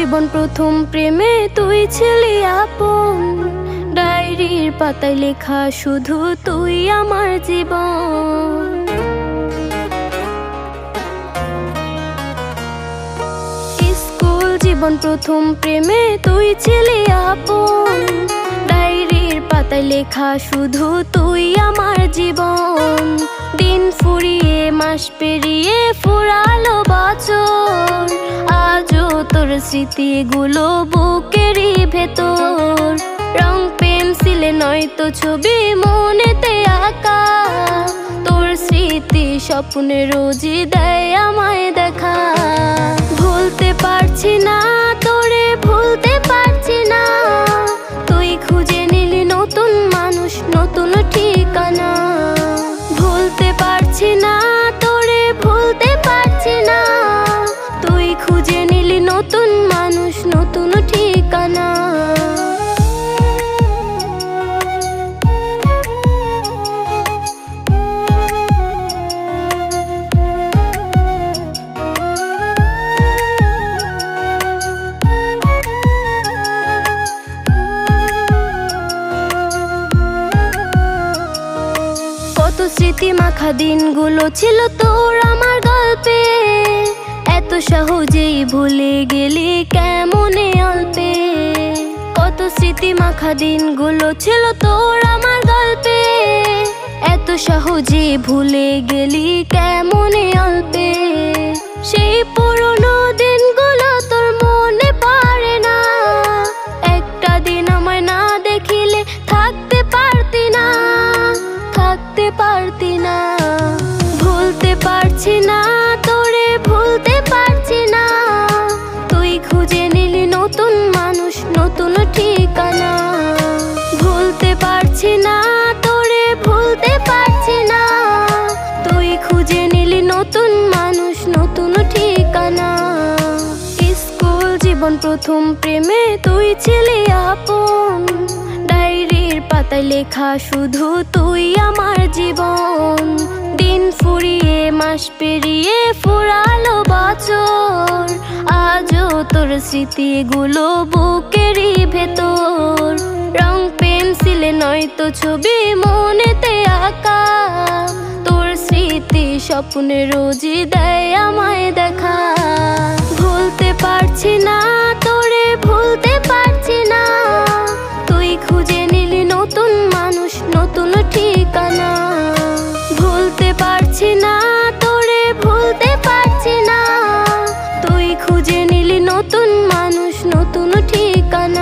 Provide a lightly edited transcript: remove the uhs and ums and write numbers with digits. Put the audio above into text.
জীবন প্রথম প্রেমে তুই ছিলি আপন, ডায়েরির পাতায় লেখা শুধু তুই আমার জীবন। স্কুল জীবন প্রথম প্রেমে তুই ছিলি আপন, ডায়েরির পাতায় লেখা শুধু তুই আমার জীবন। দিন ফুরিয়ে মাস পেরিয়ে ফুরালো বছর, আজও তোর স্মৃতিগুলো বুকেরই ভেতর। রং পেন্সিলে নয়তো ছবি মনেতে আঁকা, তোর স্মৃতি স্বপ্নে রোজই দেয় আমায় দেখা। ভুলতে পারছি না তোরে, ভুলতে পারছি না, তুই খুঁজে নিলি নতুন মানুষ, নতুন ঠিকানা। ভুলতে পারছি না তোরে, ভুলতে পারছি না, তুই খুঁজে নিলি নতুন মানুষ, নতুন ঠিকানা। কত স্মৃতি মাখা দিনগুলো ছিল তোর আমার গল্পে, এত সহজেই ভুলে গেলি কেমনে অল্পে। কত স্মৃতি মাখা দিনগুলো ছিল তোর আমার গল্পে, এত সহজে ভুলে গেলি কেমনে অল্পে। সেই পুরনো দিনগুলো তোর মনে পড়ে না, একটা দিন আমায় না দেখিলে থাকতে পারতি না, থাকতে পারতি না। ভুলতে পারছি না তোরে, ভুলতে পারছি না, তুই খুঁজে নিলি নতুন মানুষ, নতুন ঠিকানা। ভুলতে পারছি না তোরে, ভুলতে পারছি না, তুই খুঁজে নিলি নতুন মানুষ, নতুন ঠিকানা। স্কুল জীবন প্রথম প্রেমে তুই ছিলি আপন, ডায়েরির পাতায় লেখা শুধু তুই আমার জীবন। দিন ফুরিয়ে মাস পেরিয়ে ফুরালো বছর, আজও তোর স্মৃতিগুলো বুকেরই ভেতর। রং পেন্সিলে নয়তো ছবি মনেতে আঁকা, তোর স্মৃতি স্বপ্নে রোজই দেয় আমায় দেখা। ভুলতে পারছি না তোরে, ভুলতে পারছি না, তুই খুঁজে নিলি নতুন মানুষ, নতুন ঠিকানা। ভুলতে পারছি না তোরে, ভুলতে পারছি না, তুই খুঁজে নিলি নতুন মানুষ, নতুন ঠিকানা।